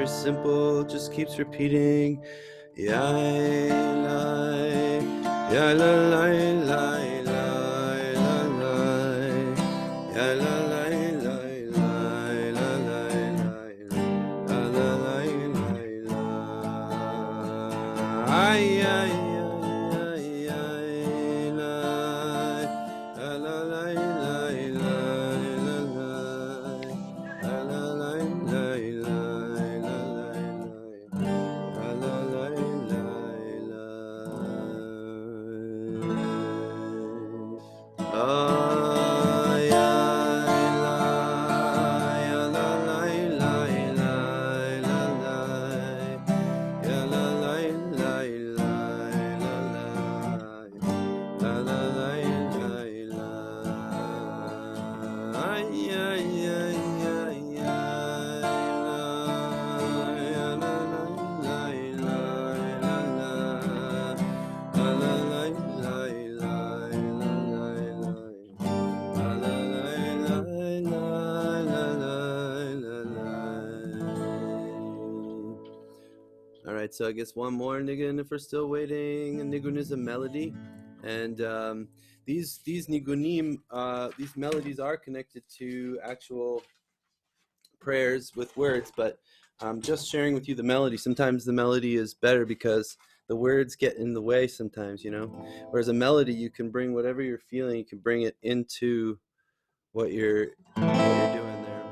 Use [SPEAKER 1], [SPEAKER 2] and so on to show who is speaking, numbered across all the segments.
[SPEAKER 1] very simple, just keeps repeating. Ya la, ya la la la la la la, ya la la la la la la la la la la. Ay ay ay ay la la la la la la la la la. All right, so I guess one more Niggun if we're still waiting. Niggun is a melody, and these Niggunim, these melodies are connected to actual prayers with words, but I'm just sharing with you the melody. Sometimes the melody is better because the words get in the way sometimes, you know. Whereas a melody, you can bring whatever you're feeling, you can bring it into what you're doing there.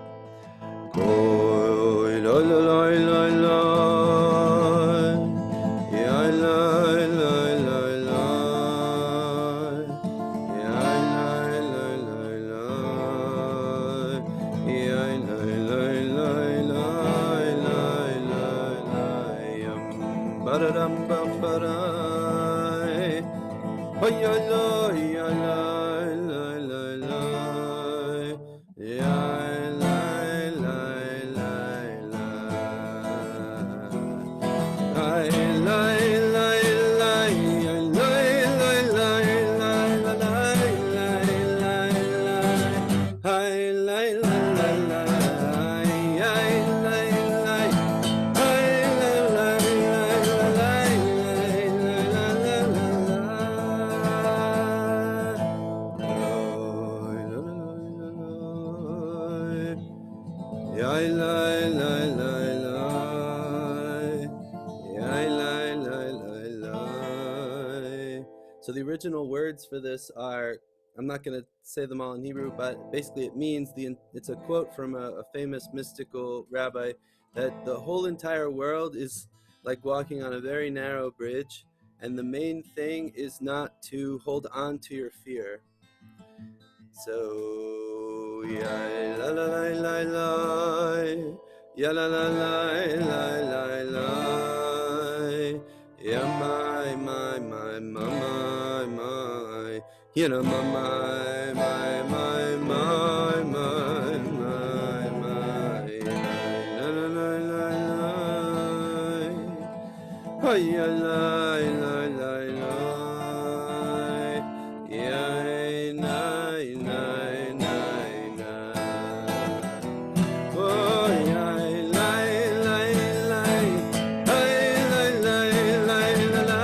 [SPEAKER 1] So the original words for this are, I'm not going to say them all in Hebrew, but basically it means, it's a quote from a famous mystical rabbi, that the whole entire world is like walking on a very narrow bridge, and the main thing is not to hold on to your fear. So, ya la la la la la, ya la la la la la la, ya my, you know, my, la la la la la, oh ya la la la la, ya na na na na, oh ya la la la, ay la la la la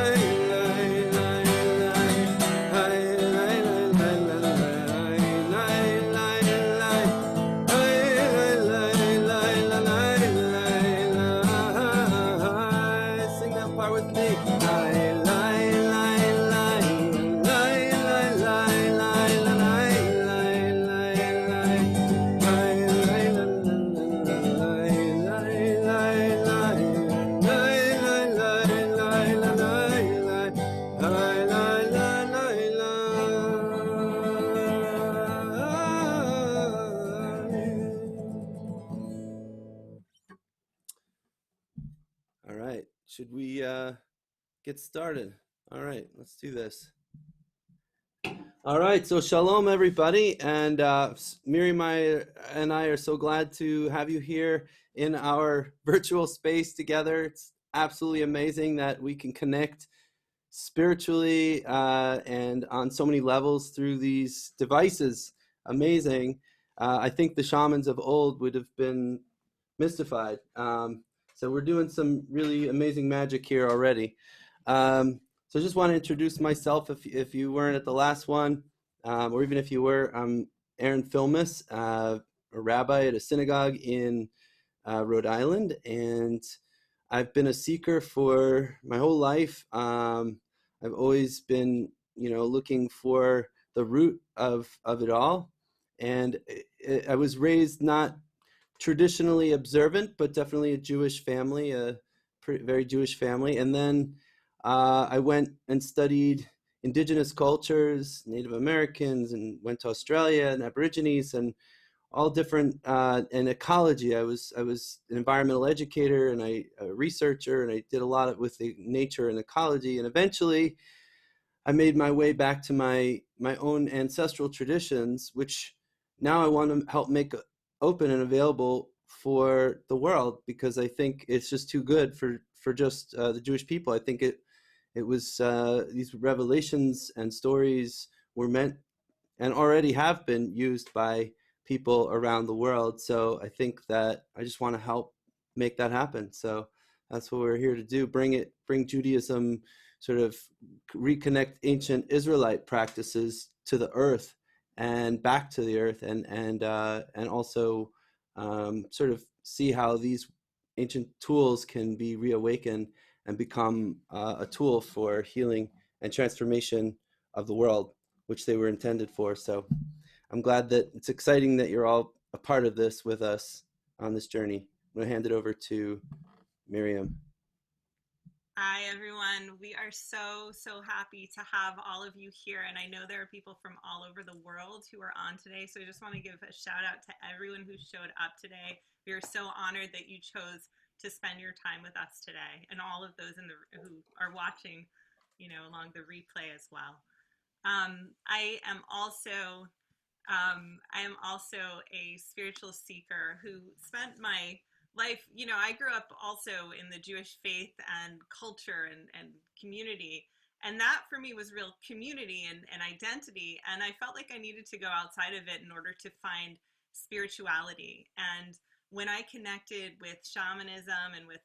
[SPEAKER 1] Should we get started? All right, let's do this. All right, so shalom, everybody. And Miriam and I are so glad to have you here in our virtual space together. It's absolutely amazing that we can connect spiritually and on so many levels through these devices. Amazing. I think the shamans of old would have been mystified. So we're doing some really amazing magic here already. So I just want to introduce myself if you weren't at the last one, or even if you were. I'm Aaron Filmus, a rabbi at a synagogue in Rhode Island, and I've been a seeker for my whole life. I've always been, looking for the root of it all, and I was raised not traditionally observant, but definitely a Jewish family, a very Jewish family. And then I went and studied indigenous cultures, Native Americans, and went to Australia and Aborigines and all different in ecology. I was an environmental educator and a researcher, and I did a lot with the nature and ecology. And eventually, I made my way back to my own ancestral traditions, which now I want to help make open and available for the world, because I think it's just too good for just the Jewish people. I think it was these revelations and stories were meant and already have been used by people around the world. So I think that I just want to help make that happen. So that's what we're here to do. Bring Judaism, sort of reconnect ancient Israelite practices to the earth and back to the earth, and also sort of see how these ancient tools can be reawakened and become a tool for healing and transformation of the world, which they were intended for. So I'm glad that it's exciting that you're all a part of this with us on this journey. I'm going to hand it over to Miriam.
[SPEAKER 2] Hi, everyone. We are so happy to have all of you here. And I know there are people from all over the world who are on today. So I just want to give a shout out to everyone who showed up today. We are so honored that you chose to spend your time with us today, and all of those who are watching, along the replay as well. I am also a spiritual seeker who spent my life, I grew up also in the Jewish faith and culture and community. And that for me was real community and identity. And I felt like I needed to go outside of it in order to find spirituality. And when I connected with shamanism and with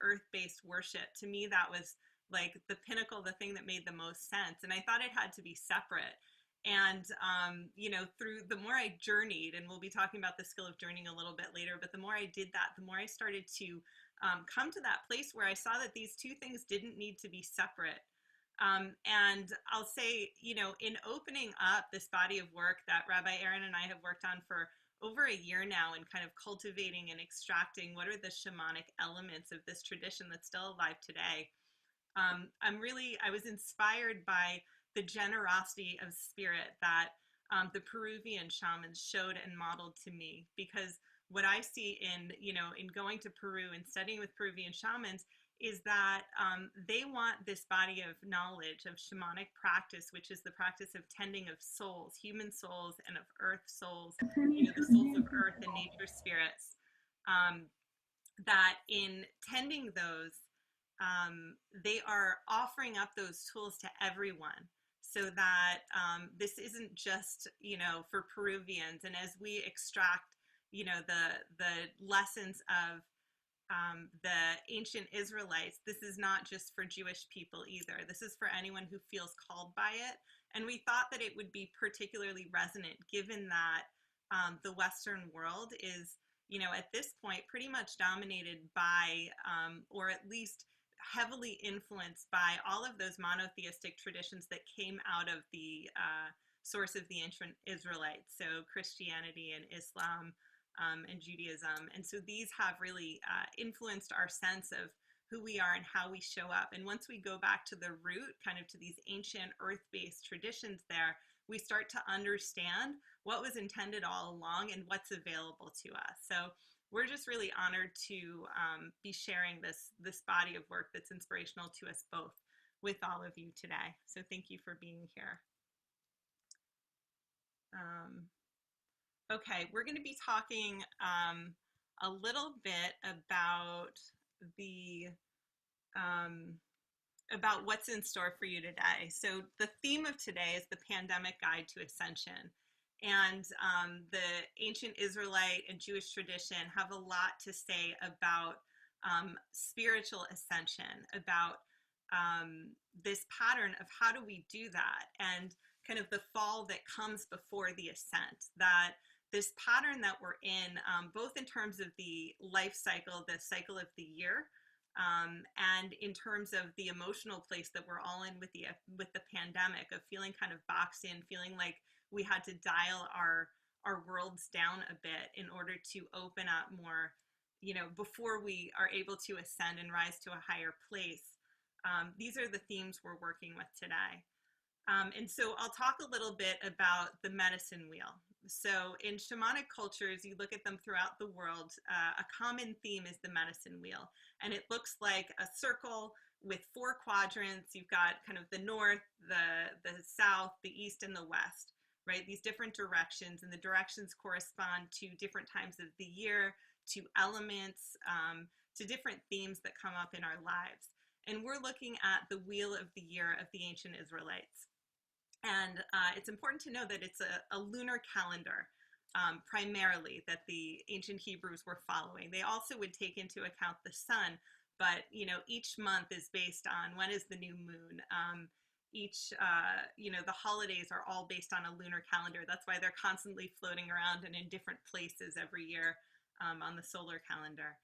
[SPEAKER 2] earth-based worship, to me, that was like the pinnacle, the thing that made the most sense. And I thought it had to be separate. And, through the more I journeyed, and we'll be talking about the skill of journeying a little bit later, but the more I did that, the more I started to come to that place where I saw that these two things didn't need to be separate. And I'll say, in opening up this body of work that Rabbi Aaron and I have worked on for over a year now, and kind of cultivating and extracting what are the shamanic elements of this tradition that's still alive today. I was inspired by the generosity of spirit that the Peruvian shamans showed and modeled to me, because what I see in going to Peru and studying with Peruvian shamans is that they want this body of knowledge of shamanic practice, which is the practice of tending of souls, human souls, and of earth souls, the souls of earth and nature spirits, um, that in tending those, they are offering up those tools to everyone, so that this isn't just for Peruvians. And as we extract the lessons of the ancient Israelites, this is not just for Jewish people either. This is for anyone who feels called by it. And we thought that it would be particularly resonant, given that the Western world is, at this point, pretty much dominated by, or at least heavily influenced by, all of those monotheistic traditions that came out of the source of the ancient Israelites. So Christianity and Islam, and Judaism. And so these have really influenced our sense of who we are and how we show up. And once we go back to the root, kind of to these ancient earth-based traditions there, we start to understand what was intended all along and what's available to us. So we're just really honored to be sharing this body of work that's inspirational to us both with all of you today. So thank you for being here. Okay, we're going to be talking a little bit the about what's in store for you today. So the theme of today is the pandemic guide to ascension. And the ancient Israelite and Jewish tradition have a lot to say about spiritual ascension, about this pattern of how do we do that, and kind of the fall that comes before the ascent, that this pattern that we're in, both in terms of the life cycle, the cycle of the year, and in terms of the emotional place that we're all in with the pandemic, of feeling kind of boxed in, feeling like we had to dial our worlds down a bit in order to open up more, before we are able to ascend and rise to a higher place. These are the themes we're working with today. And so I'll talk a little bit about the medicine wheel. So in shamanic cultures, you look at them throughout the world, a common theme is the medicine wheel. And it looks like a circle with 4 quadrants. You've got kind of the north, the south, the east, and the west, right? These different directions, and the directions correspond to different times of the year, to elements, to different themes that come up in our lives. And we're looking at the wheel of the year of the ancient Israelites. And it's important to know that it's a lunar calendar, primarily, that the ancient Hebrews were following. They also would take into account the sun, but each month is based on when is the new moon. The holidays are all based on a lunar calendar. That's why they're constantly floating around and in different places every year on the solar calendar.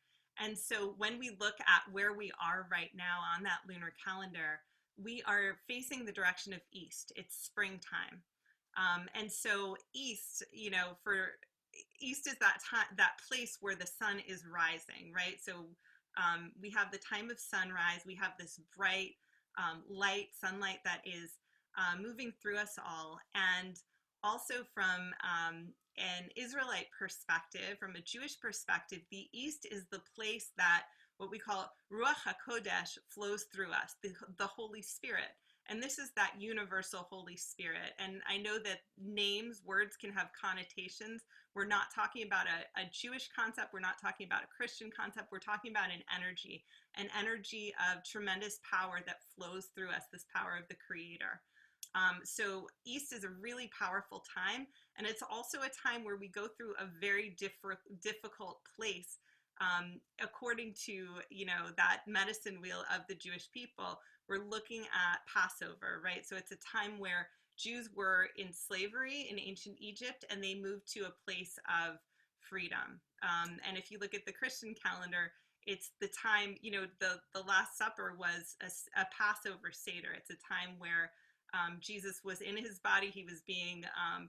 [SPEAKER 2] And so when we look at where we are right now on that lunar calendar, we are facing the direction of east. It's springtime. And so east, for east is that time, that place where the sun is rising, right? So we have the time of sunrise. We have this bright light, sunlight that is moving through us all. And also from an Israelite perspective, from a Jewish perspective, the east is the place that what we call Ruach HaKodesh flows through us, the Holy Spirit. And this is that universal Holy Spirit. And I know that names, words can have connotations. We're not talking about a Jewish concept. We're not talking about a Christian concept. We're talking about an energy of tremendous power that flows through us, this power of the Creator. So East is a really powerful time. And it's also a time where we go through a very difficult place. According to, that medicine wheel of the Jewish people, we're looking at Passover, right? So it's a time where Jews were in slavery in ancient Egypt, and they moved to a place of freedom. And if you look at the Christian calendar, it's the time, the Last Supper was a Passover Seder. It's a time where Jesus was in his body, he was being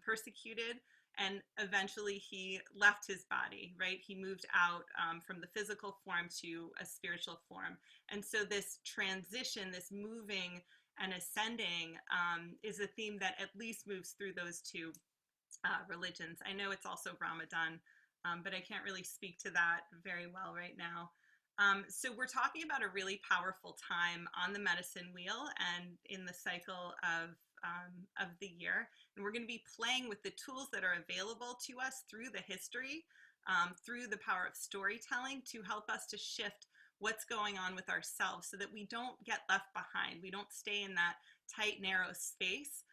[SPEAKER 2] persecuted, and eventually he left his body, right? He moved out from the physical form to a spiritual form. And so this transition, this moving and ascending is a theme that at least moves through those two religions. I know it's also Ramadan, but I can't really speak to that very well right now. So we're talking about a really powerful time on the medicine wheel and in the cycle of the year. And we're going to be playing with the tools that are available to us through the history, through the power of storytelling, to help us to shift what's going on with ourselves so that we don't get left behind. We don't stay in that tight, narrow space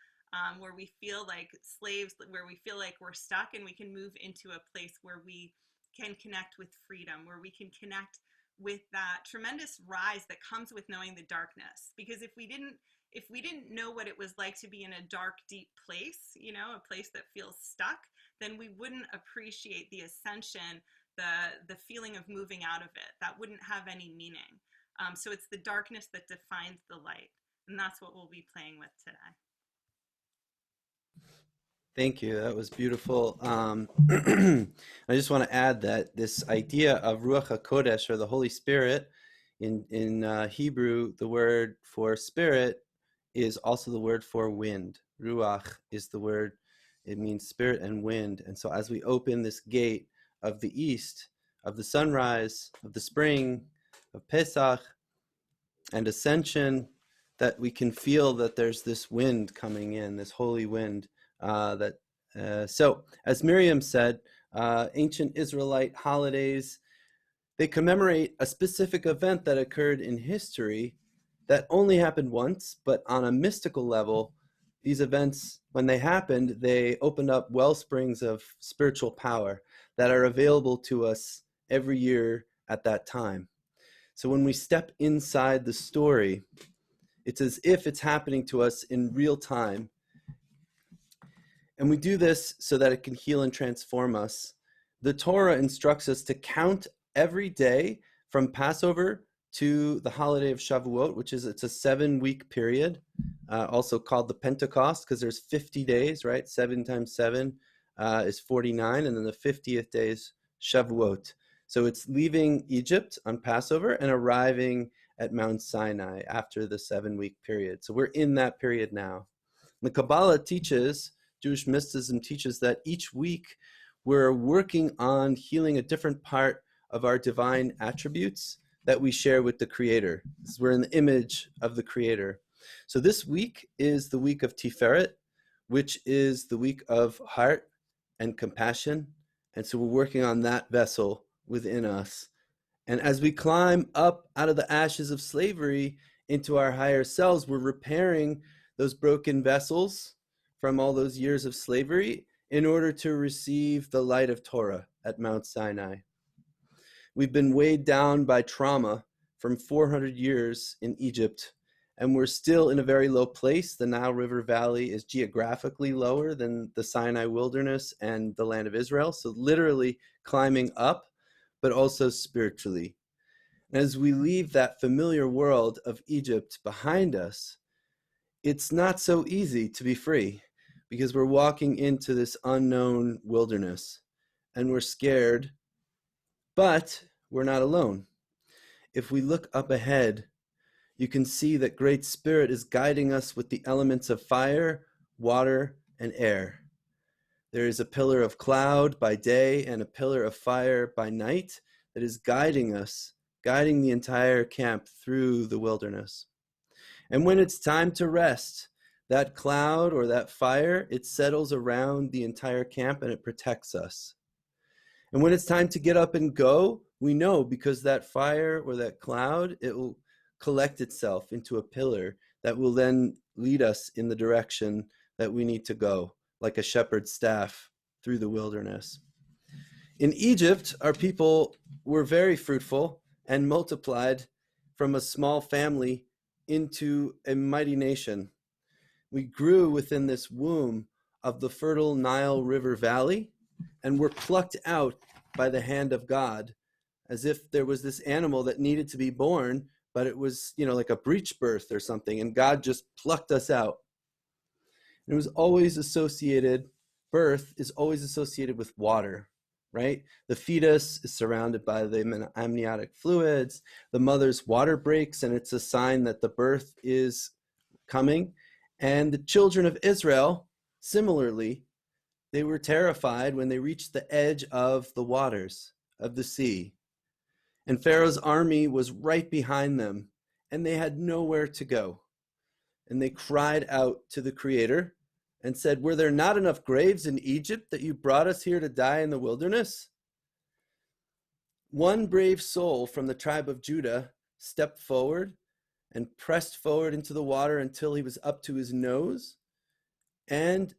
[SPEAKER 2] where we feel like slaves, where we feel like we're stuck, and we can move into a place where we can connect with freedom, where we can connect with that tremendous rise that comes with knowing the darkness. Because if we didn't know what it was like to be in a dark, deep place, a place that feels stuck, then we wouldn't appreciate the ascension, the feeling of moving out of it. That wouldn't have any meaning. So it's the darkness that defines the light. And that's what we'll be playing with today.
[SPEAKER 1] Thank you. That was beautiful. I just want to add that this idea of Ruach HaKodesh, or the Holy Spirit, in Hebrew, the word for spirit is also the word for wind. Ruach is the word, it means spirit and wind. And so as we open this gate of the east, of the sunrise, of the spring, of Pesach, and Ascension, that we can feel that there's this wind coming in, this holy wind. So, as Miriam said, ancient Israelite holidays, they commemorate a specific event that occurred in history that only happened once, but on a mystical level, these events, when they happened, they opened up well springs of spiritual power that are available to us every year at that time. So when we step inside the story, it's as if it's happening to us in real time. And we do this so that it can heal and transform us. The Torah instructs us to count every day from Passover to the holiday of Shavuot, it's a 7-week period, also called the Pentecost, because there's 50 days, right? 7 times 7 is 49, and then the 50th day is Shavuot. So it's leaving Egypt on Passover and arriving at Mount Sinai after the 7-week period. So we're in that period now. The Kabbalah teaches, Jewish mysticism teaches, that each week we're working on healing a different part of our divine attributes that we share with the Creator. We're in the image of the Creator. So this week is the week of Tiferet, which is the week of heart and compassion. And so we're working on that vessel within us. And as we climb up out of the ashes of slavery into our higher selves, we're repairing those broken vessels from all those years of slavery in order to receive the light of Torah at Mount Sinai. We've been weighed down by trauma from 400 years in Egypt, and we're still in a very low place. The Nile River Valley is geographically lower than the Sinai Wilderness and the land of Israel, so literally climbing up, but also spiritually. As we leave that familiar world of Egypt behind us, it's not so easy to be free, because we're walking into this unknown wilderness, and we're scared, but we're not alone. If we look up ahead, you can see that Great Spirit is guiding us with the elements of fire, water, and air. There is a pillar of cloud by day and a pillar of fire by night that is guiding us, guiding the entire camp through the wilderness. And when it's time to rest, that cloud or that fire, it settles around the entire camp and it protects us. And when it's time to get up and go, we know, because that fire or that cloud, it will collect itself into a pillar that will then lead us in the direction that we need to go, like a shepherd's staff through the wilderness. In Egypt, our people were very fruitful and multiplied from a small family into a mighty nation. We grew within this womb of the fertile Nile River Valley and were plucked out by the hand of God, as if there was this animal that needed to be born, but it was, like a breech birth or something, and God just plucked us out. And it was always associated, birth is always associated with water, right? The fetus is surrounded by the amniotic fluids, the mother's water breaks, and it's a sign that the birth is coming. And the children of Israel, similarly, they were terrified when they reached the edge of the waters of the sea. And Pharaoh's army was right behind them, and they had nowhere to go. And they cried out to the Creator and said, "Were there not enough graves in Egypt that you brought us here to die in the wilderness?" One brave soul from the tribe of Judah stepped forward and pressed forward into the water until he was up to his nose. And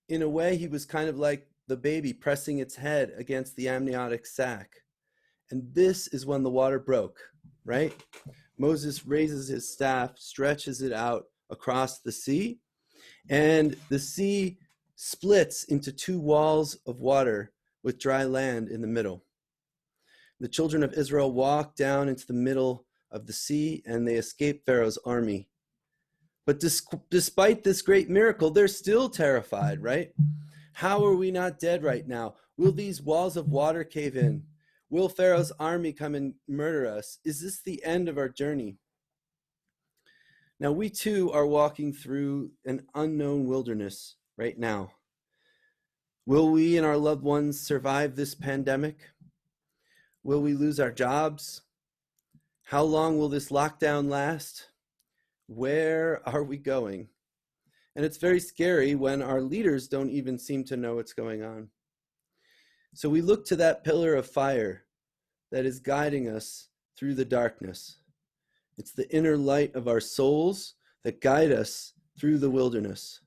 [SPEAKER 1] in a way, he was kind of like the baby pressing its head against the amniotic sac. And this is when the water broke, right? Moses raises his staff, stretches it out across the sea, and the sea splits into 2 walls of water with dry land in the middle. The children of Israel walk down into the middle of the sea, and they escape Pharaoh's army. But despite this great miracle, they're still terrified, right? How are we not dead right now? Will these walls of water cave in? Will Pharaoh's army come and murder us? Is this the end of our journey? Now, we too are walking through an unknown wilderness right now. Will we and our loved ones survive this pandemic? Will we lose our jobs? How long will this lockdown last? Where are we going? And it's very scary when our leaders don't even seem to know what's going on. So we look to that pillar of fire that is guiding us through the darkness. It's the inner light of our souls that guide us through the wilderness.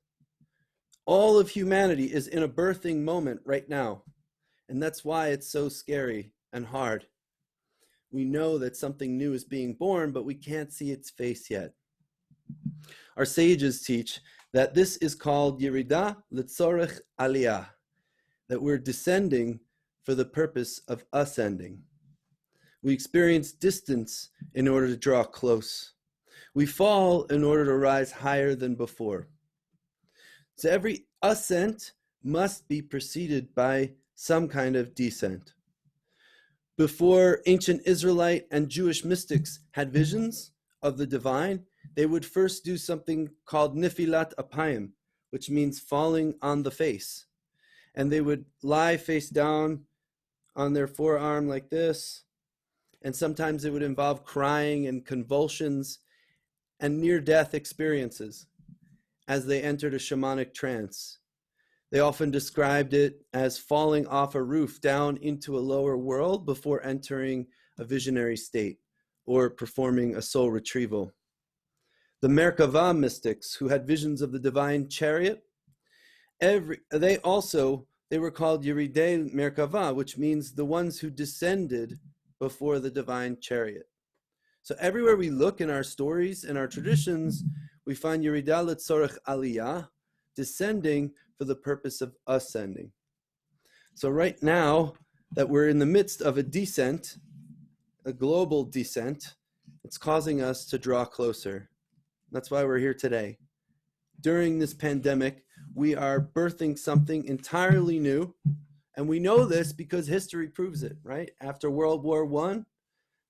[SPEAKER 1] All of humanity is in a birthing moment right now, and that's why it's so scary and hard. We know that something new is being born, but we can't see its face yet. Our sages teach that this is called Yerida L'tzorech Aliyah, that we're descending for the purpose of ascending. We experience distance in order to draw close. We fall in order to rise higher than before. So every ascent must be preceded by some kind of descent. Before ancient Israelite and Jewish mystics had visions of the divine, they would first do something called nifilat apayim, which means falling on the face. And they would lie face down on their forearm like this. And sometimes it would involve crying and convulsions and near-death experiences as they entered a shamanic trance. They often described it as falling off a roof down into a lower world before entering a visionary state or performing a soul retrieval. The Merkava mystics, who had visions of the divine chariot, they were called Yeridei Merkava, which means the ones who descended before the divine chariot. So everywhere we look in our stories and our traditions, we find Yerida L'tzorech Aliyah, descending for the purpose of ascending. So right now that we're in the midst of a descent, a global descent, it's causing us to draw closer. That's why we're here today. During this pandemic, we are birthing something entirely new, and we know this because history proves it, right? After World War I,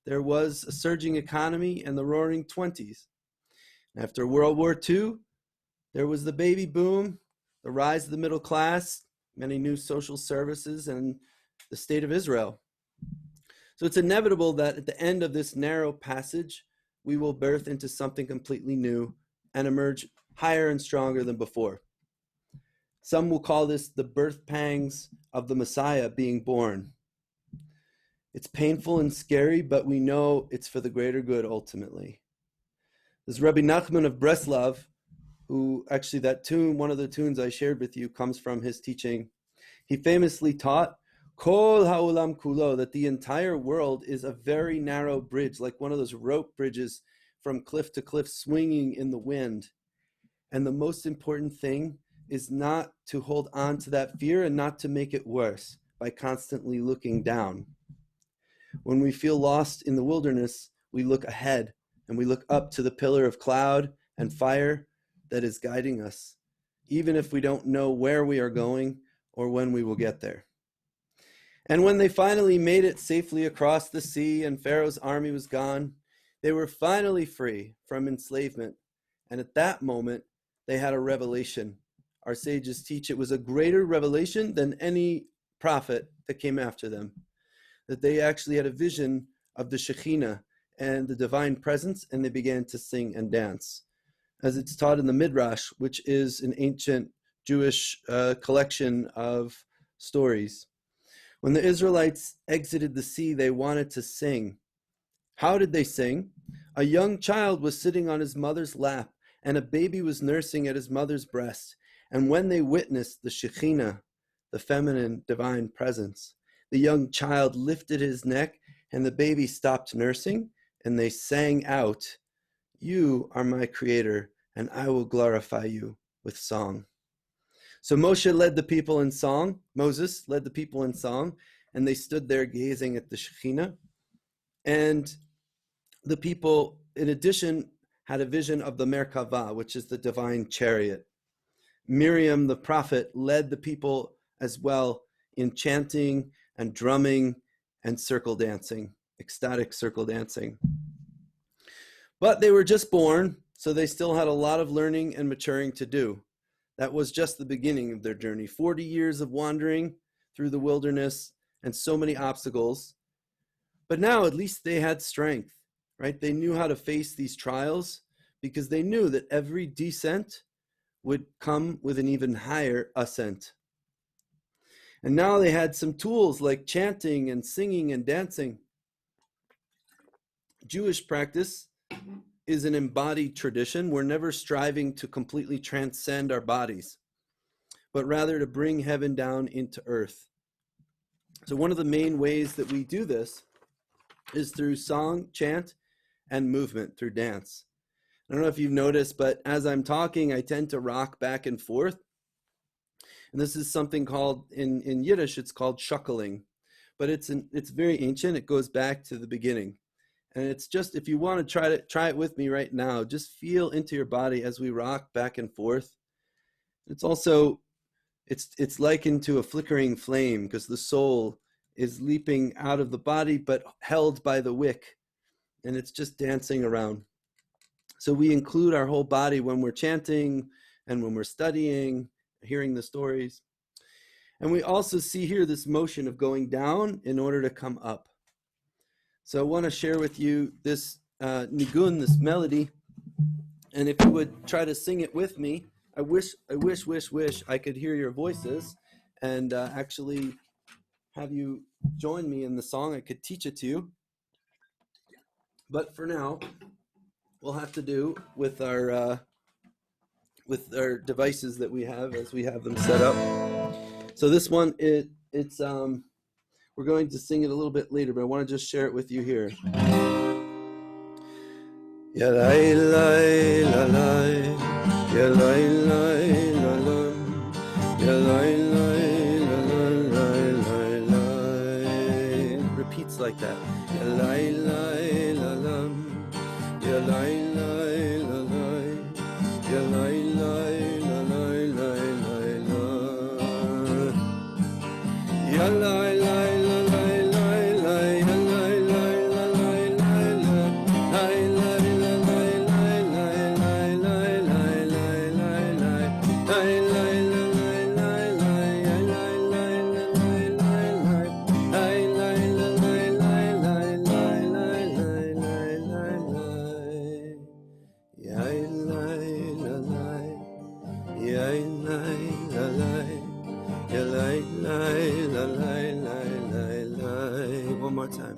[SPEAKER 1] there was a surging economy and the roaring 20s. After World War II, there was the baby boom, the rise of the middle class, many new social services, and the state of Israel. So it's inevitable that at the end of this narrow passage, we will birth into something completely new and emerge higher and stronger than before. Some will call this the birth pangs of the Messiah being born. It's painful and scary, but we know it's for the greater good ultimately. There's Rabbi Nachman of Breslov, who actually one of the tunes I shared with you comes from his teaching. He famously taught Kol ha'olam kulo, that the entire world is a very narrow bridge, like one of those rope bridges from cliff to cliff swinging in the wind. And the most important thing is not to hold on to that fear and not to make it worse by constantly looking down. When we feel lost in the wilderness, we look ahead and we look up to the pillar of cloud and fire that is guiding us, even if we don't know where we are going or when we will get there. And when they finally made it safely across the sea and Pharaoh's army was gone, they were finally free from enslavement. And at that moment, they had a revelation. Our sages teach it was a greater revelation than any prophet that came after them, that they actually had a vision of the Shekhinah and the divine presence, and they began to sing and dance. As it's taught in the Midrash, which is an ancient Jewish collection of stories. When the Israelites exited the sea, they wanted to sing. How did they sing? A young child was sitting on his mother's lap, and a baby was nursing at his mother's breast. And when they witnessed the Shekhinah, the feminine divine presence, the young child lifted his neck, and the baby stopped nursing, and they sang out, "You are my creator, and I will glorify you with song." So Moses led the people in song, and they stood there gazing at the Shekhinah. And the people, in addition, had a vision of the Merkava, which is the divine chariot. Miriam, the prophet, led the people as well in chanting and drumming and circle dancing, ecstatic circle dancing. But they were just born, so they still had a lot of learning and maturing to do. That was just the beginning of their journey. 40 years of wandering through the wilderness and so many obstacles. But now at least they had strength, right? They knew how to face these trials because they knew that every descent would come with an even higher ascent. And now they had some tools like chanting and singing and dancing. Jewish practice is an embodied tradition. We're never striving to completely transcend our bodies, but rather to bring heaven down into earth. So one of the main ways that we do this is through song, chant, and movement through dance. I don't know if you've noticed, but as I'm talking, I tend to rock back and forth. And this is something called, in Yiddish, it's called shuckling. But it's very ancient. It goes back to the beginning. And it's just, if you want to try it with me right now, just feel into your body as we rock back and forth. It's also, it's likened to a flickering flame because the soul is leaping out of the body but held by the wick, and it's just dancing around. So we include our whole body when we're chanting and when we're studying, hearing the stories. And we also see here this motion of going down in order to come up. So I want to share with you this nigun, this melody. And if you would try to sing it with me, I wish I could hear your voices and actually have you join me in the song. I could teach it to you. But for now, we'll have to do with our devices that we have as we have them set up. So this one, it's we're going to sing it a little bit later, but I want to just share it with you here. Ya lai lai la lai, ya lai lai la lam, ya lai lai la lai lai lai. Repeats like that. Ya lai lai la lam, ya lai lai la lai, ya lai lai la lai lai lai la. Ya lai lai la lai lai lai, ya lai lai la lai lai la, lai lai la lai lai lai lai lai lai lai lai, lai lai la lai lai lai, ya lai lai la lai lai lai, lai lai la lai lai lai lai lai lai lai lai, ya lai la lai, ya lai la lai. Ya lai lai la lai lai lai lai. One more time.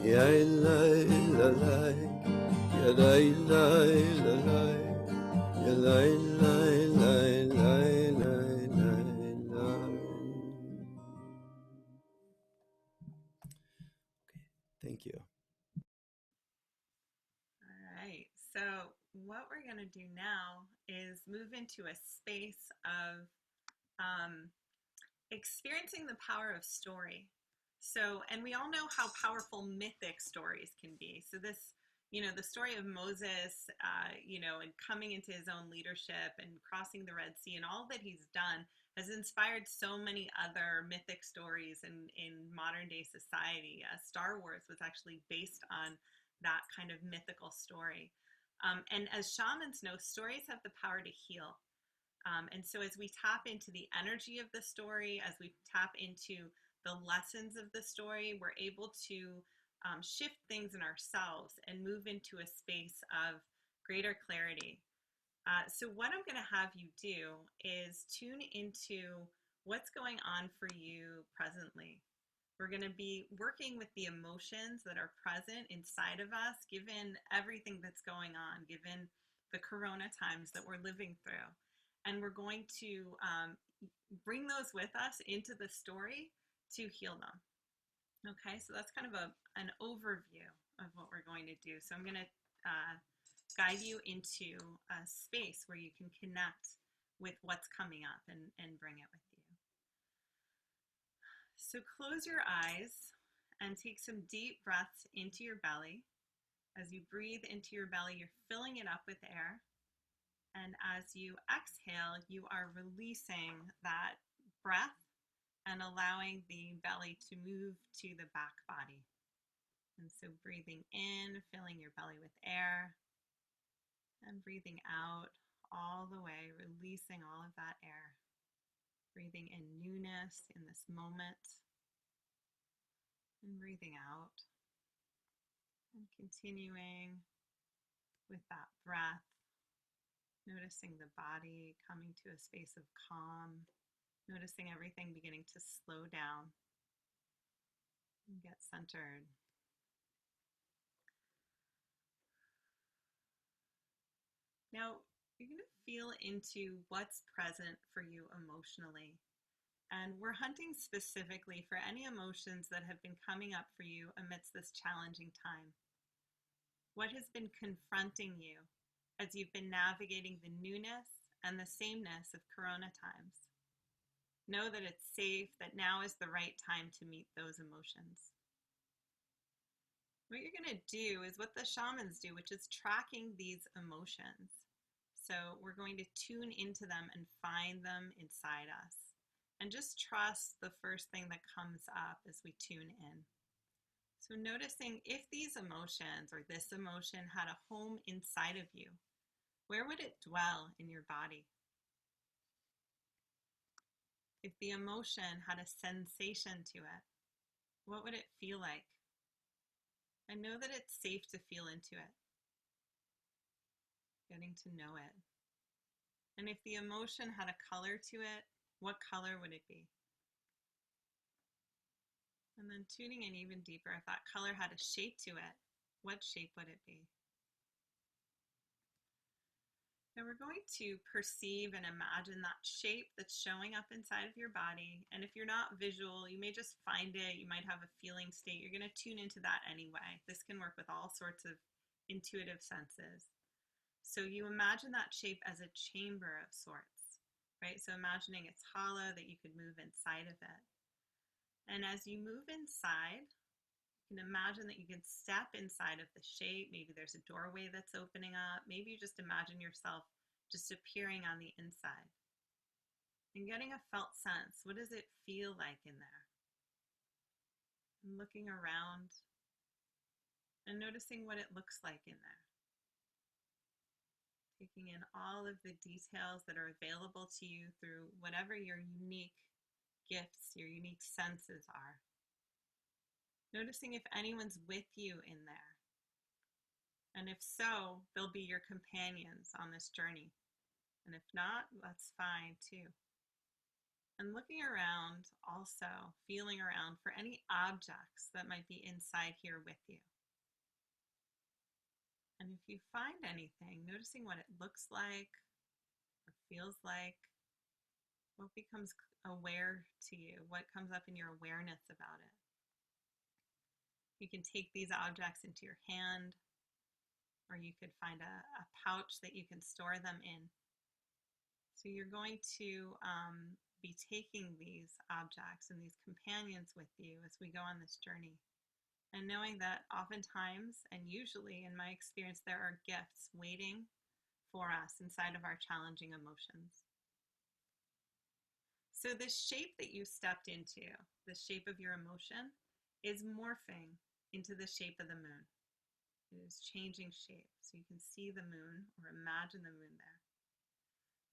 [SPEAKER 1] Ya lai la lai, ya lai lai la lai, ya lai lai lai lai lai lai lai. Thank you.
[SPEAKER 2] All right. So what we're going to do now is move into a space of experiencing the power of story. So, and we all know how powerful mythic stories can be. So this, the story of Moses, and coming into his own leadership and crossing the Red Sea and all that he's done has inspired so many other mythic stories in modern day society. Star Wars was actually based on that kind of mythical story. And as shamans know, stories have the power to heal. And so as we tap into the energy of the story, as we tap into the lessons of the story, we're able to shift things in ourselves and move into a space of greater clarity. So what I'm going to have you do is tune into what's going on for you presently. We're going to be working with the emotions that are present inside of us, given everything that's going on, given the corona times that we're living through. And we're going to bring those with us into the story to heal them. Okay, so that's kind of an overview of what we're going to do. So I'm going to guide you into a space where you can connect with what's coming up and bring it with you. So close your eyes and take some deep breaths into your belly. As you breathe into your belly, you're filling it up with air. And as you exhale, you are releasing that breath and allowing the belly to move to the back body. And so breathing in, filling your belly with air, and breathing out all the way, releasing all of that air. Breathing in newness in this moment, and breathing out. And continuing with that breath. Noticing the body coming to a space of calm, noticing everything beginning to slow down and get centered. Now, you're going to feel into what's present for you emotionally. And we're hunting specifically for any emotions that have been coming up for you amidst this challenging time. What has been confronting you as you've been navigating the newness and the sameness of Corona times? Know that it's safe, that now is the right time to meet those emotions. What you're going to do is what the shamans do, which is tracking these emotions. So we're going to tune into them and find them inside us. And just trust the first thing that comes up as we tune in. So noticing if these emotions or this emotion had a home inside of you, where would it dwell in your body? If the emotion had a sensation to it, what would it feel like? And know that it's safe to feel into it, getting to know it. And if the emotion had a color to it, what color would it be? And then tuning in even deeper, if that color had a shape to it, what shape would it be? Now we're going to perceive and imagine that shape that's showing up inside of your body. And if you're not visual, you may just find it. You might have a feeling state. You're going to tune into that anyway. This can work with all sorts of intuitive senses. So you imagine that shape as a chamber of sorts, right? So imagining it's hollow, that you could move inside of it. And as you move inside, you can imagine that you can step inside of the shape. Maybe there's a doorway that's opening up. Maybe you just imagine yourself just appearing on the inside and getting a felt sense. What does it feel like in there? And looking around and noticing what it looks like in there. Taking in all of the details that are available to you through whatever your unique gifts, your unique senses are. Noticing if anyone's with you in there. And if so, they'll be your companions on this journey. And if not, that's fine too. And looking around, also feeling around for any objects that might be inside here with you. And if you find anything, noticing what it looks like or feels like, what becomes aware to you, what comes up in your awareness about it. You can take these objects into your hand, or you could find a pouch that you can store them in. So you're going to be taking these objects and these companions with you as we go on this journey. And knowing that oftentimes, and usually in my experience, there are gifts waiting for us inside of our challenging emotions. So this shape that you stepped into, the shape of your emotion, is morphing into the shape of the moon. It is changing shape. So you can see the moon or imagine the moon there.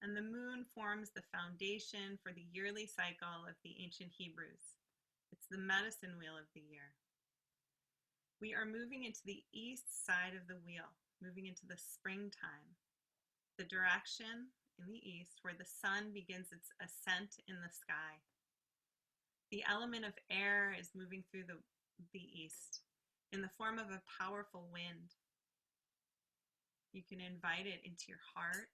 [SPEAKER 2] And the moon forms the foundation for the yearly cycle of the ancient Hebrews. It's the medicine wheel of the year. We are moving into the east side of the wheel, moving into the springtime, the direction in the east where the sun begins its ascent in the sky. The element of air is moving through the east in the form of a powerful wind. You can invite it into your heart,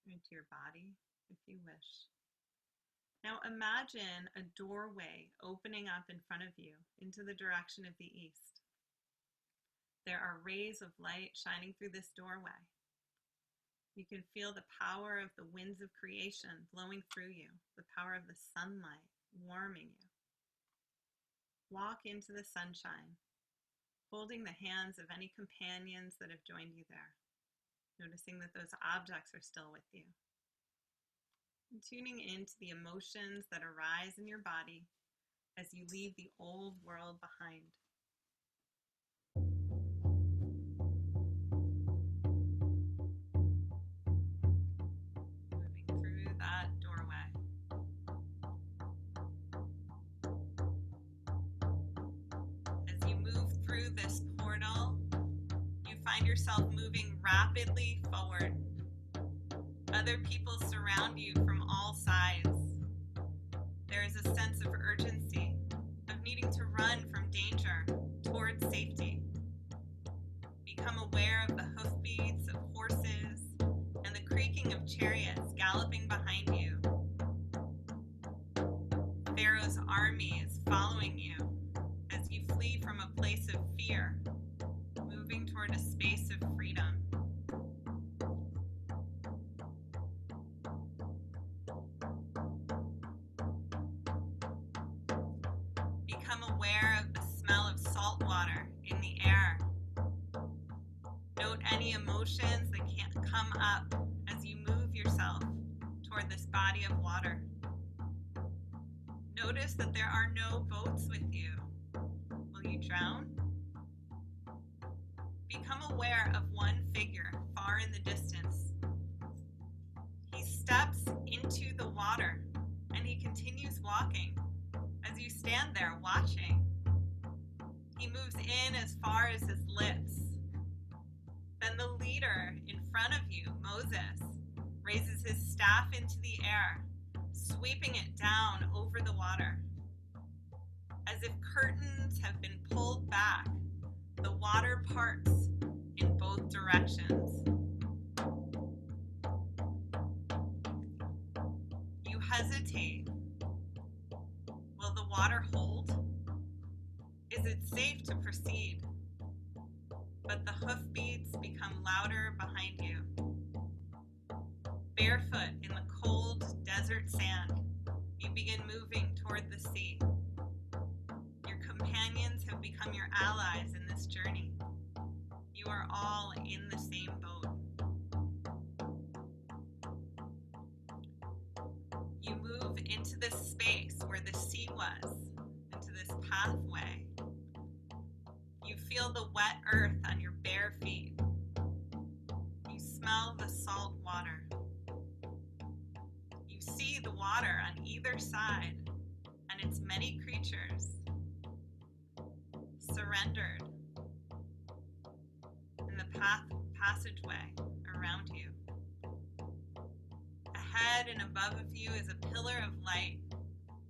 [SPEAKER 2] into your body, if you wish. Now imagine a doorway opening up in front of you into the direction of the east. There are rays of light shining through this doorway. You can feel the power of the winds of creation blowing through you, the power of the sunlight warming you. Walk into the sunshine, holding the hands of any companions that have joined you there, noticing that those objects are still with you. And tuning into the emotions that arise in your body as you leave the old world behind. Moving through that doorway. As you move through this portal, you find yourself moving rapidly forward. Other people surround you from all sides. There is a sense of urgency, of needing to run from danger towards safety. Become aware of the hoofbeats of horses and the creaking of chariots galloping behind you. Become aware of the smell of salt water in the air. Note any emotions that can't come up as you move yourself toward this body of water. Notice that there are no boats with you. Will you drown? Become aware of one figure far in the distance. He steps into the water and he continues walking as you stand there watching. He moves in as far as his lips. Then the leader in front of you, Moses, raises his staff into the air, sweeping it down over the water. As if curtains have been pulled back, the water parts in both directions. You hesitate. Will the water hold? Is it safe to proceed? But the hoofbeats become louder behind you. Barefoot in the cold desert sand, you begin moving toward the sea. Your companions have become your allies in this journey. You are all in the same boat. You move into this space where the sea was, into this pathway. You feel the wet earth on your bare feet. You smell the salt water. You see the water on either side and its many creatures surrendered in the passageway around you. Ahead and above of you is a pillar of light,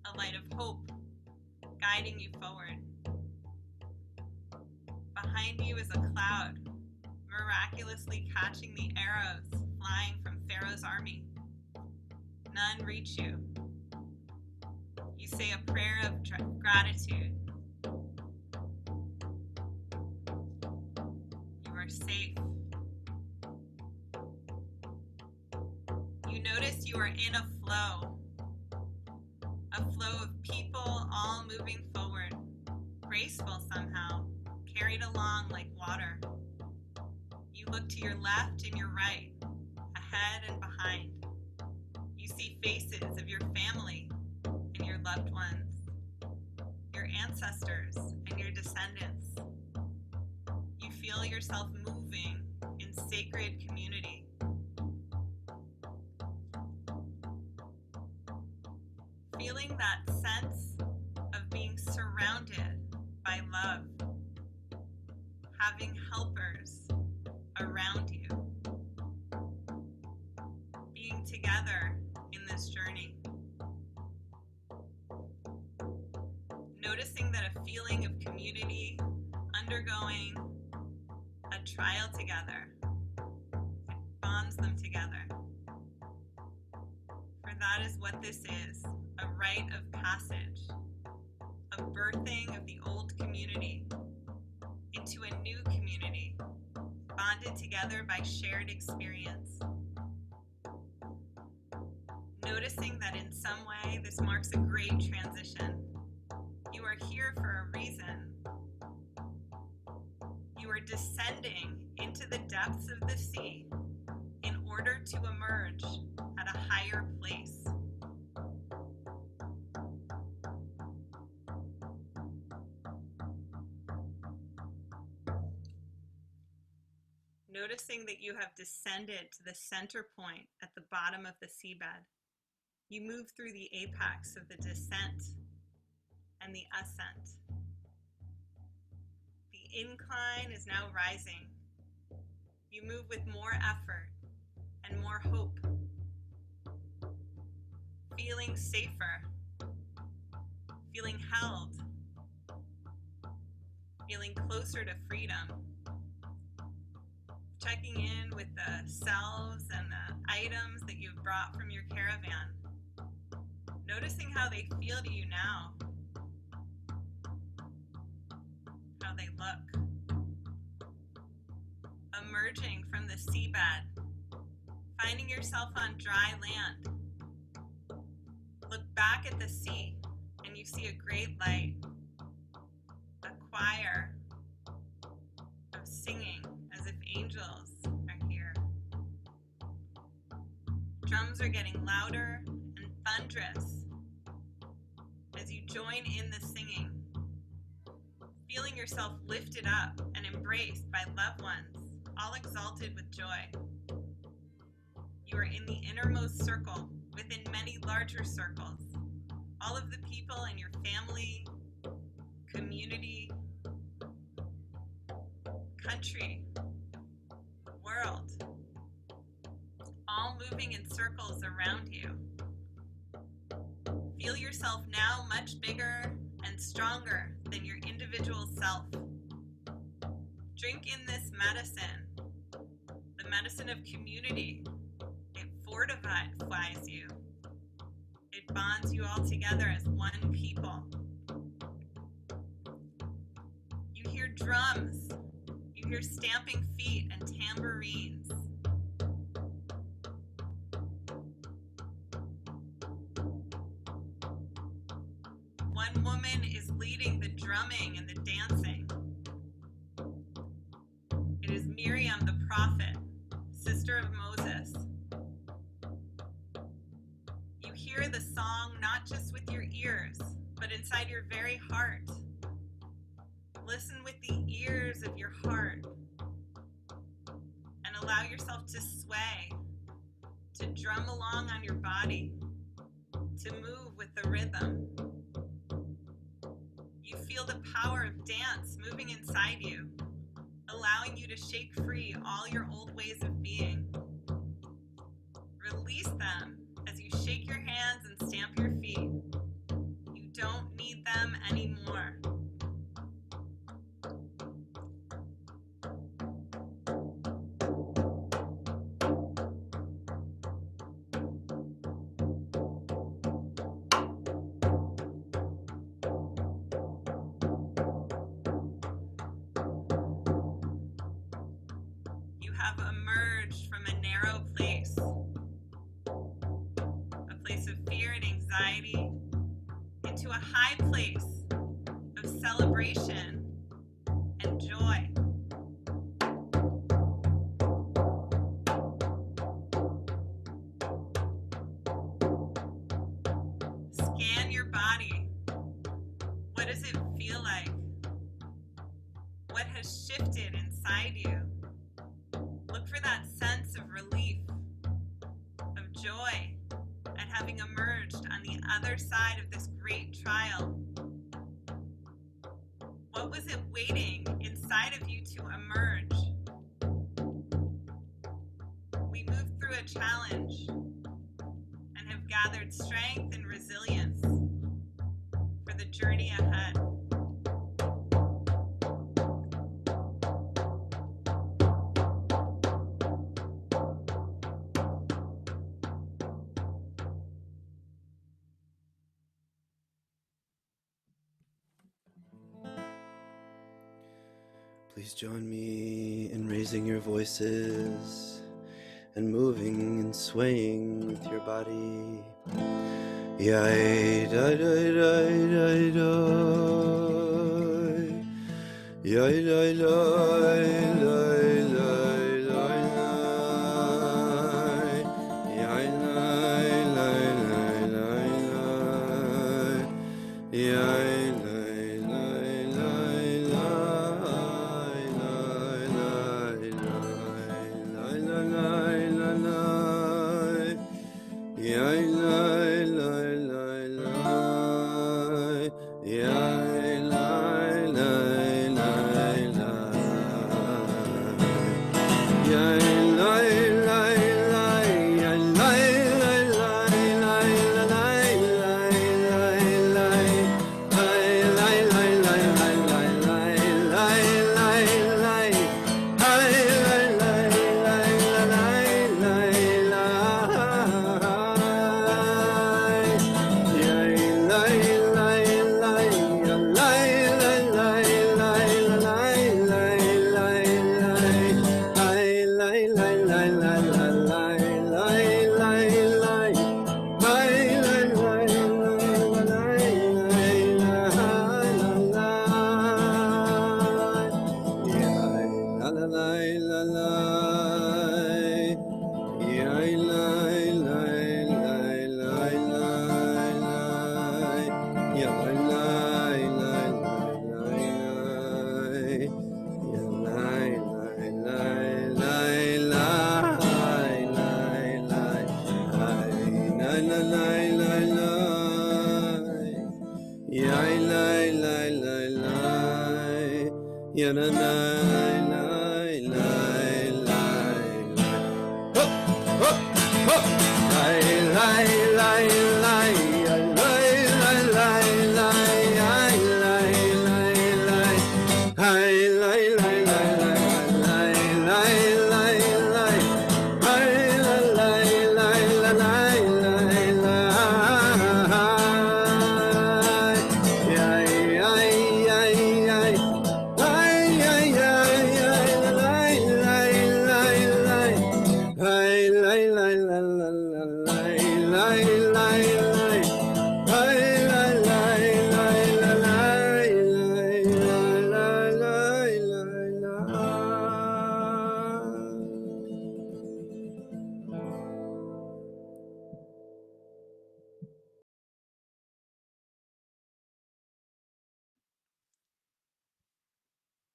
[SPEAKER 2] a light of hope, guiding you forward. Behind you is a cloud, miraculously catching the arrows flying from Pharaoh's army. None reach you. You say a prayer of gratitude. You are safe. You notice you are in a flow of people all moving forward, graceful somehow, carried along like water. You look to your left and your right, ahead and behind. You see faces of your family and your loved ones, your ancestors and your descendants. You feel yourself moving in sacred community. Feeling that sense of being surrounded by love, having helpers around you, being together in this journey. Noticing that a feeling of community, undergoing a trial together, bonds them together. For that is what this is, a rite of passage, a birthing of the old community into a new community, bonded together by shared experience. Noticing that in some way this marks a great transition. You are here for a reason. You are descending into the depths of the sea in order to emerge at a higher place. Noticing that you have descended to the center point at the bottom of the seabed. You move through the apex of the descent and the ascent. The incline is now rising. You move with more effort and more hope, feeling safer, feeling held, feeling closer to freedom, checking in with the selves and the items that you've brought from your caravan, noticing how they feel to you now, how they look. Emerging from the seabed, finding yourself on dry land. Look back at the sea and you see a great light, choir of singing as if angels are here. Drums are getting louder and thunderous as you join in the singing, feeling yourself lifted up and embraced by loved ones, all exalted with joy. You are in the innermost circle within many larger circles. All of the people in your family, community, country, world, all moving in circles around you. Feel yourself now much bigger and stronger than your individual self. Drink in this medicine, the medicine of community. It fortifies you. It bonds you all together as one people. You hear drums, you hear stamping feet and tambourines. One woman is leading the drumming and the dancing. It is Miriam the prophet, sister of Moses. You hear the song not just with your ears, but inside your very heart. Listen with the ears of your heart and allow yourself to sway, to drum along on your body, to move with the rhythm. You feel the power of dance moving inside you, allowing you to shake free all your old ways of being. Release them as you shake your hands and stamp your feet. You don't need them anymore. You have emerged from a narrow place, a place of fear and anxiety, into a high place of celebration and joy. Scan your body. What does it feel like? What has shifted inside you? Look for that sense of relief, of joy at having emerged on the other side of this great trial. What was it waiting inside of you to emerge? We moved through a challenge and have gathered strength and resilience for the journey ahead.
[SPEAKER 1] Please join me in raising your voices and moving and swaying with your body. Yai da da da da da. Yai da da da da.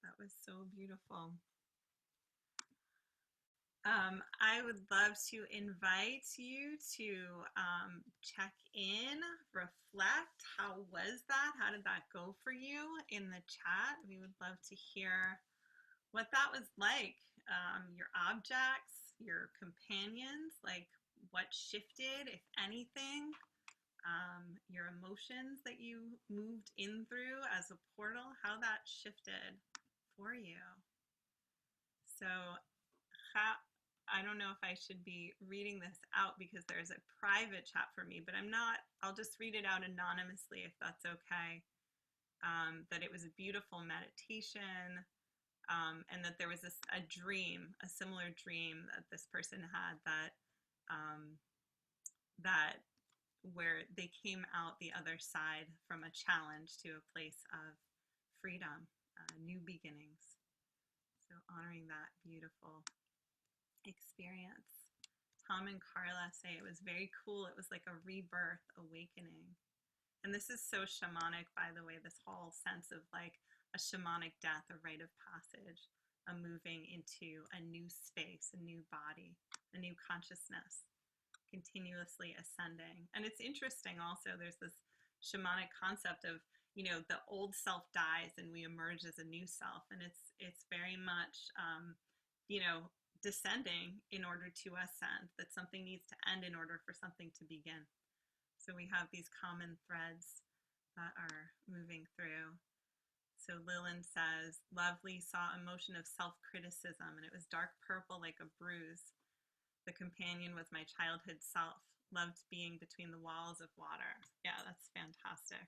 [SPEAKER 2] That was so beautiful. I would love to invite you to check in, reflect. How was that? How did that go for you in the chat? We would love to hear what that was like. Your objects, your companions, like what shifted, if anything, your emotions that you moved in through as a portal, how that shifted for you. So, I don't know if I should be reading this out because there's a private chat for me, but I'm not. I'll just read it out anonymously if that's okay. That it was a beautiful meditation, and that there was a dream, a similar dream that this person had that where they came out the other side from a challenge to a place of freedom, new beginnings. So honoring that beautiful experience. Tom and Carla say it was very cool. It was like a rebirth, awakening. And this is so shamanic, by the way, this whole sense of like a shamanic death, a rite of passage, a moving into a new space, a new body, a new consciousness, continuously ascending. And it's interesting also, there's this shamanic concept of, you know, the old self dies and we emerge as a new self. And it's very much, you know, descending in order to ascend, that something needs to end in order for something to begin. So we have these common threads that are moving through. So Lillian says, lovely, saw emotion of self-criticism, and it was dark purple like a bruise. The companion was my childhood self, loved being between the walls of water. Yeah, that's fantastic.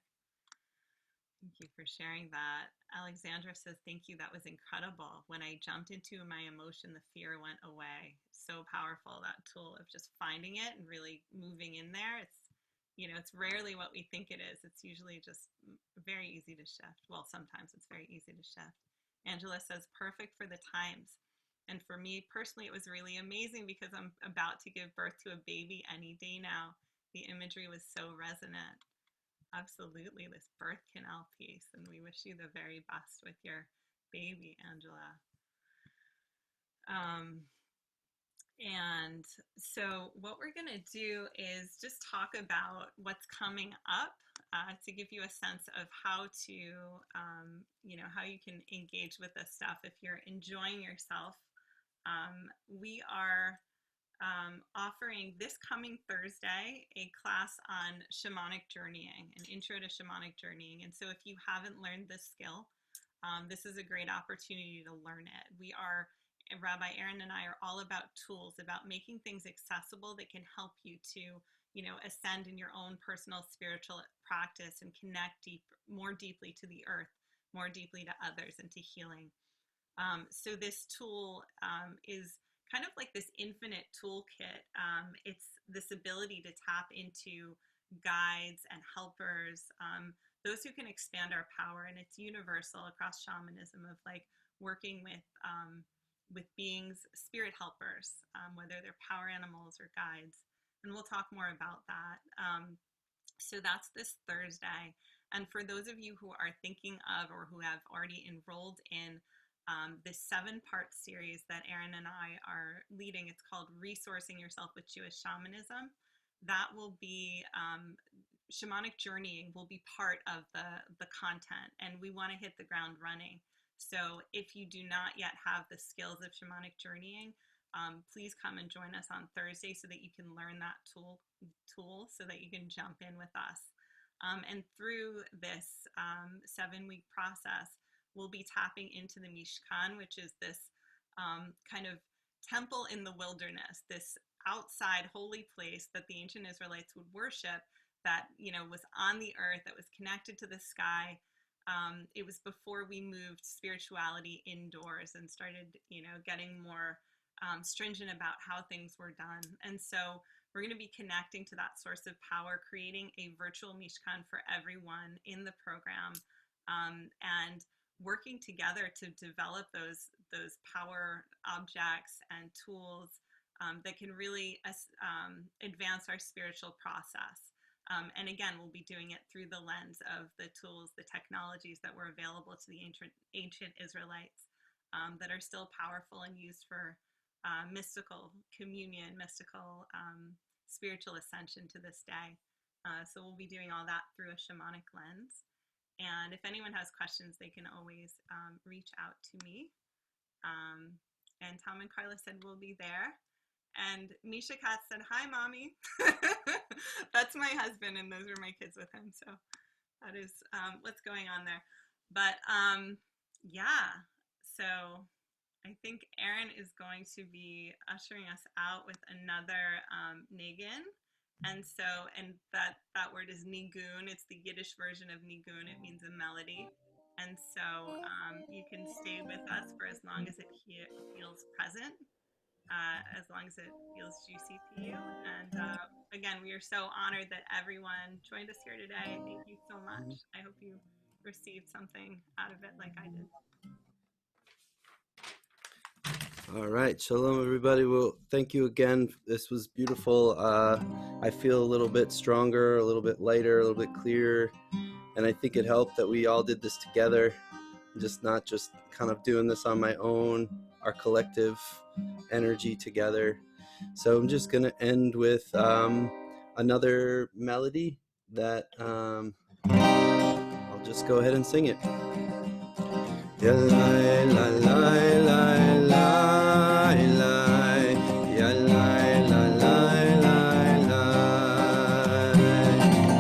[SPEAKER 2] Thank you for sharing that. Alexandra says, thank you, that was incredible. When I jumped into my emotion, the fear went away. So powerful, that tool of just finding it and really moving in there. It's, you know, it's rarely what we think it is. It's usually just very easy to shift. Well, sometimes it's very easy to shift. Angela says, perfect for the times. And for me personally, it was really amazing because I'm about to give birth to a baby any day now. The imagery was so resonant. Absolutely, this birth canal piece, and we wish you the very best with your baby, Angela. And so what we're going to do is just talk about what's coming up to give you a sense of how to, you know, how you can engage with this stuff if you're enjoying yourself. We are offering this coming Thursday a class on shamanic journeying, an intro to shamanic journeying. And so if you haven't learned this skill, this is a great opportunity to learn it. We are, Rabbi Aaron and I are all about tools, about making things accessible that can help you to, you know, ascend in your own personal spiritual practice and connect more deeply to the earth, more deeply to others, and to healing. So this tool is kind of like this infinite toolkit. It's this ability to tap into guides and helpers, those who can expand our power, and it's universal across shamanism of like working with beings, spirit helpers, whether they're power animals or guides. And we'll talk more about that. So that's this Thursday. And for those of you who are thinking of or who have already enrolled in this 7-part series that Aaron and I are leading, it's called Resourcing Yourself with Jewish Shamanism. That will be, shamanic journeying will be part of the content, and we want to hit the ground running. So if you do not yet have the skills of shamanic journeying, please come and join us on Thursday so that you can learn that tool so that you can jump in with us. And through this 7-week process, we'll be tapping into the Mishkan, which is this kind of temple in the wilderness, this outside holy place that the ancient Israelites would worship, that, you know, was on the earth, that was connected to the sky. It was before we moved spirituality indoors and started, you know, getting more stringent about how things were done. And so we're going to be connecting to that source of power, creating a virtual Mishkan for everyone in the program, and working together to develop those power objects and tools that can really advance our spiritual process. And again, we'll be doing it through the lens of the tools, the technologies that were available to the ancient Israelites that are still powerful and used for mystical communion, mystical spiritual ascension to this day. So we'll be doing all that through a shamanic lens. And if anyone has questions, they can always reach out to me. And Tom and Carla said we'll be there. And Misha Katz said, "Hi, mommy." That's my husband, and those are my kids with him. So that is what's going on there. But yeah, so I think Aaron is going to be ushering us out with another Niggun. And so, and that word is Nigun. It's the Yiddish version of Nigun. It means a melody. And so you can stay with us for as long as it feels present. As long as it feels juicy to you. And again, we are so honored that everyone joined us here today. Thank you so much. I hope you received something out of it like I did.
[SPEAKER 1] All right, shalom, everybody. Well, thank you again. This was beautiful. I feel a little bit stronger, a little bit lighter, a little bit clearer, and I think it helped that we all did this together, not just kind of doing this on my own, our collective energy together. So I'm just gonna end with another melody that I'll just go ahead and sing it. Ya la la la la la la, ya la la la la la,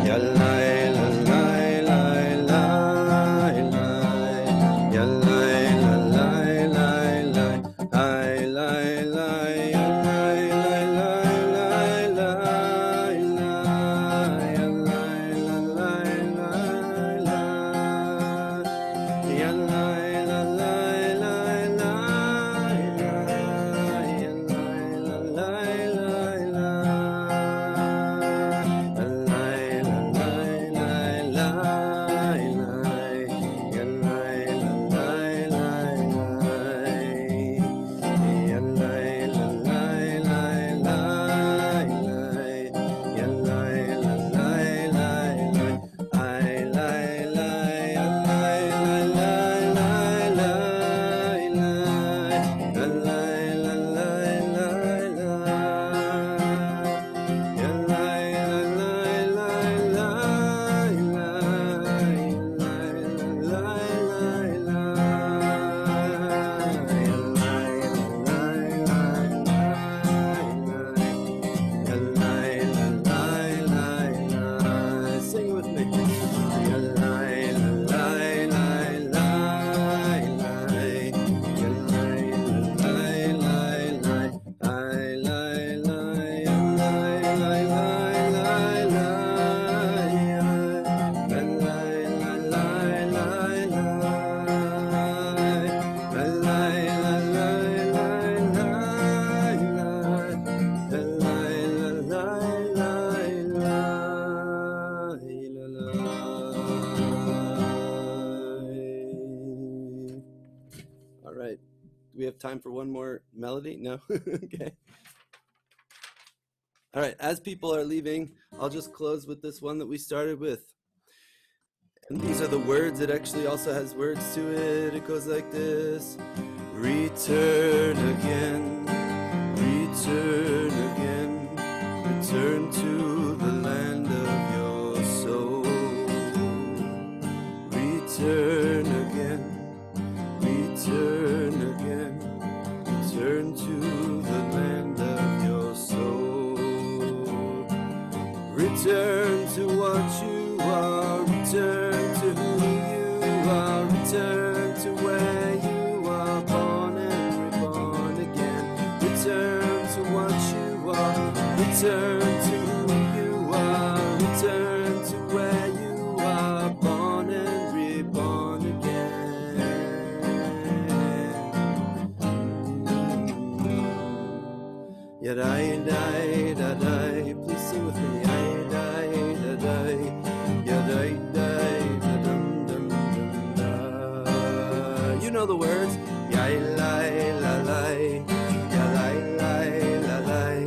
[SPEAKER 1] ya la la la la la, ya la la la la la, I la la ya la la la la la, ya la la la la la, ya la. We have time for one more melody? No? Okay. All right, as people are leaving, I'll just close with this one that we started with. And these are the words. It actually also has words to it. It goes like this. Return again, return again, return to the land of your soul. Return again, Return to what you are, return to who you are, return to where you are, born and reborn again. Return to what you are, return to who you are, return to where you are, born and reborn again. Yadai, dai, da, dai. Please sing with me. Yadai, da, dai. Yadai, dai, da, dum, dum, dum, da. You know the words. Yai, lai, la, lai. Yalai, lai, la, lai.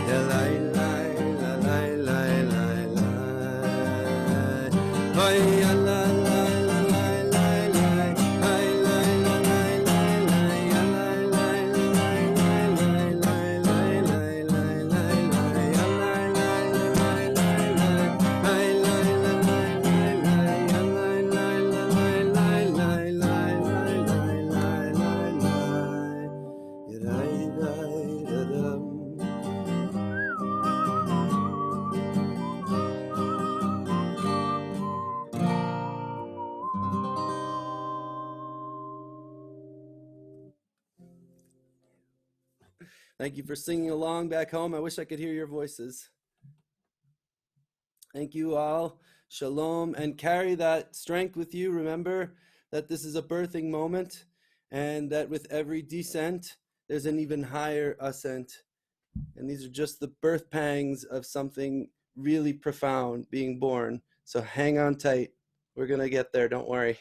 [SPEAKER 1] Yalai, lai, la, lai, lai, lai, lai. Hoi, ya, la, la, la, lai, lai, lai. Hai, lai, la, lai, lai, lai. Yalai, lai, la, lai, lai, lai, lai, lai, lai, lai, lai. Yalai, lai, la, lai, lai, lai. Hai, lai, la, lai, lai, lai. Yalai, lai, la, lai, lai, lai, lai, lai, lai, lai, lai, lai. Yadai, dai, da, dum. Thank you for singing along back home. I wish I could hear your voices. Thank you all. Shalom. And carry that strength with you. Remember that this is a birthing moment and that with every descent, there's an even higher ascent. And these are just the birth pangs of something really profound being born. So hang on tight. We're going to get there. Don't worry.